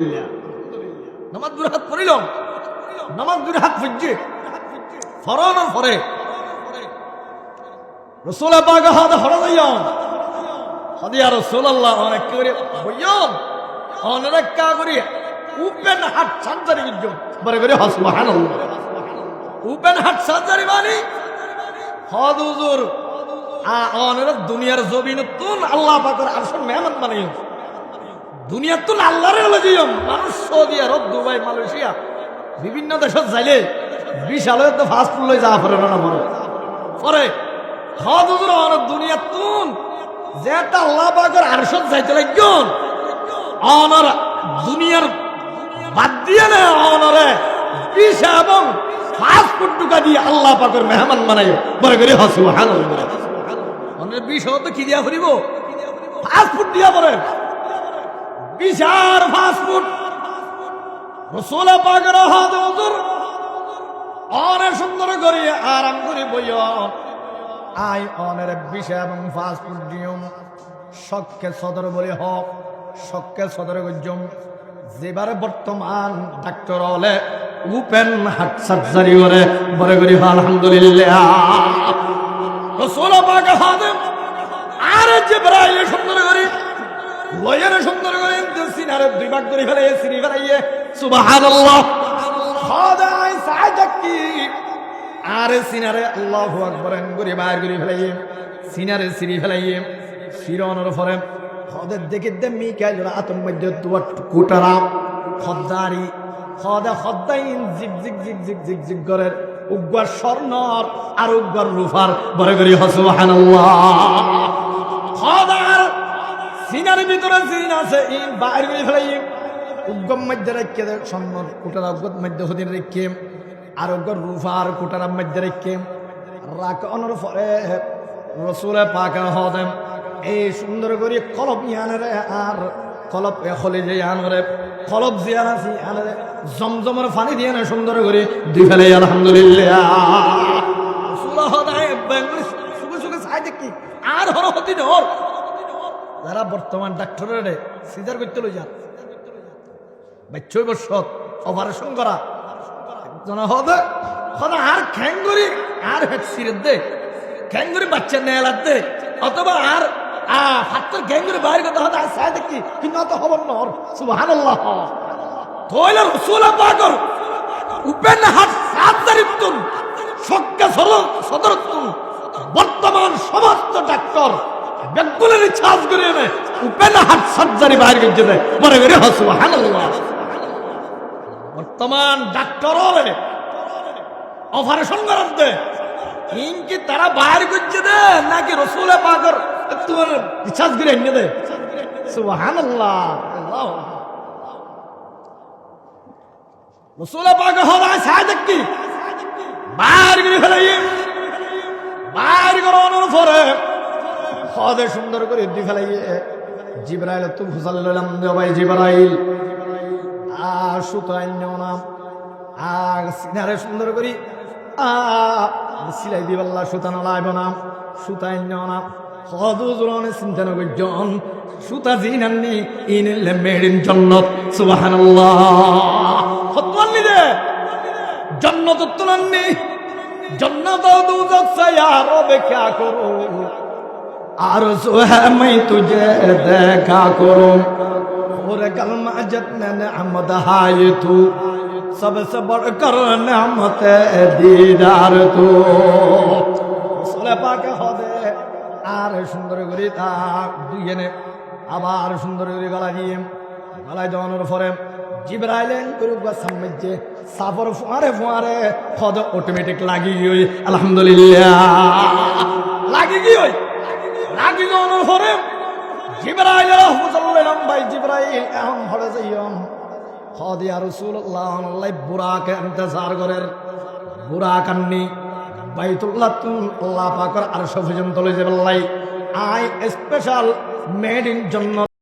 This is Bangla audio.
নামাজ দুই রাকাত পড়িল, নামাজ দুই রাকাত পড়ছে ফরনের পরে রাসূল পাক হাতে হড় যাইও হাদিয়া রাসূলুল্লাহ অনেক করে বইয়ন অনেক কা করি ওপেন হার্ট সার্জারি করছো বরে করে সুবহানাল্লাহ। ওপেন হার্ট সার্জারি মানে হদ হুজুর অনেক দুনিয়ার জমিন তুন আল্লাহ পাকের আরশের মেহমান বানাইও দুনিয়া তুন আল্লাহর লাগিও মানুষ সৌদি আরব দুবাই মালয়েশিয়া বিভিন্ন দেশত যাইলে বিশাল তো ফাস্ট ফুড লই যাওয়া পড়ে না বড় পরে হদ হুজুর অনেক দুনিয়া তুন যেটা আল্লাহ পাকের আরশত যাইতে লাগিও অনর দুনিয়ার বাদ দিয়ে না অনরে বিশা এবং ফাস্ট ফুড ঢুকা দিয়ে আল্লাহ পাকের মেহমান বানাইও বলে করে সুবহানাল্লাহ। অনেক বিশা তো কি দিয়া ফুরিব ফাস্ট ফুড দিয়া পড়ে বিশার ফাস্ট ফুড রাসূল পাকের হাত হুজুর অনেক সুন্দর করে আরাম করে বইয় আই অনের বিশা এবং ফাস্ট ফুড দিও শখকে সদর বলে হক শখকে সদর গজম যেবারে বর্তমান ডাক্তার হলে ওপেন হার্ট সার্জারি করে বলে করি আলহামদুলিল্লাহ। রাসূল পাকের হাত আর জিবরাইল সুন্দর করে লয়ের সুন্দর করে সিনারে দুই ভাগ করে ফেলে সিরি ফেলাইয়ে সুবহানাল্লাহ খোদাই সাজকি আর সিনারে আল্লাহু আকবার করে বাইর করে ফেলাইয়ে সিনারে সিরি ফেলাইয়ে শিরনের পরে খদের দেখে দে মিকাইল রাতের মধ্যে দুয়া কুটারা খদ্দারি খদা খদ্দাইন জিগ জিগ জিগ জিগ জিগ জিগ করে উগ্র স্বর্ণর আর উগ্র রূপার বরে করি সুবহানাল্লাহ। খদার সিনার ভিতরে সিন আছে ইন বাইর করে ফেলাই উগ্গম মধ্যে রেখে স্বর্ণর কুটারা উগ্র মধ্যে হদিন রেখে আর উগ্র রূপার কুটারার মধ্যে রেখে রাখনের পরে রাসূল পাক হদেম এই সুন্দর করে কলব ইয়ানরে আর কলব খলে যে ইয়ানরে কলব জিয়ান আছে ইয়ানরে জমজমের পানি দিয়ে না সুন্দর করে দুই ফেলে আলহামদুলিল্লাহ। রাসূল হদায় বেঙ্গলি সুগে সুগে চাই দেখি আর হর হতি নর যারা বর্তমান ডাক্তারের সিজার করতে লই যান বাচ্চা বছর অপারেশন করা একজন হবে হদা আর খ্যাঙ্গুরি আর হেড সিরের দে খ্যাঙ্গুরি বাচ্চা নেয়ালার দে অথবা আর হাতের গ্যাঙ্গুরি বাইরে কথা হতে চাই দেখি কিন্তু অত খবর নর সুবহানাল্লাহ। তোইলে রাসূল পাকের ওপেন হার্ট সার্জারিতুন শক্কা সদরতুন বর্তমান সমস্ত ডাক্তার বেগুনের ছাজ করে এনে ওপেন হার্ট সার্জারি বাইরে গিয়ে দেয় মনে করে সুবহানাল্লাহ। বর্তমান ডাক্তার হলে অপারেশন করার দে ইনকি তারা বাইরে গিয়ে দে নাকি রাসূল পাকের তোমার ছাজ করে এনে দে সুবহানাল্লাহ। রাসূল পাকের হওয়া ছাই দেখি বাইরে গিয়ে ফেলাই বাইরে করানোর পরে খদে সুন্দর করে দি ফেলাইয়ে জিবরাইল তো ফুসাল্লাম ভাই জিবরাইল সুতাই নাম সিনারে সুন্দর করি সিলাই দিবাল্লা সুতানো লাইব নাম সুতাই নাম খদ জোরনে চিন্তা নগজন সুতা জিনাননি ইনিলে মেড ইন জান্নাত সুবহানাল্লাহ। খতওয়ান্নি দে জান্নাত তুলান্নি জান্নাত দুজক সে রবে क्या करूं आरज़ू है मैं तुझे देखा करूं और कलमा जितने नेमत हाय तू सबसे बढ़कर नेमत दीदार तू রাসূল পাক হদে আর সুন্দর করে তা দুইজনে আবার সুন্দর করে গলায় দেওয়ানোর পরে জিবরাইল করুবা সামনে সাফর ফুয়ারে ফুয়ারে হদ অটোমেটিক লাগি গই আলহামদুলিল্লাহ লাগি গই লাগি যাওয়ার পরে জিবরাইল রাহমাতুল্লাহ ভাই জিবরাইল এখন হড়ে যাইম খদ ইয়া রাসূলুল্লাহ আল্লাহ বুরাকে ইন্তজার করেন বুরাক আননি বাইতুল্লাহ তুন আল্লাহ পাকের আরশ পর্যন্ত লই যাবে আই স্পেশাল মেড ইন জান্নাত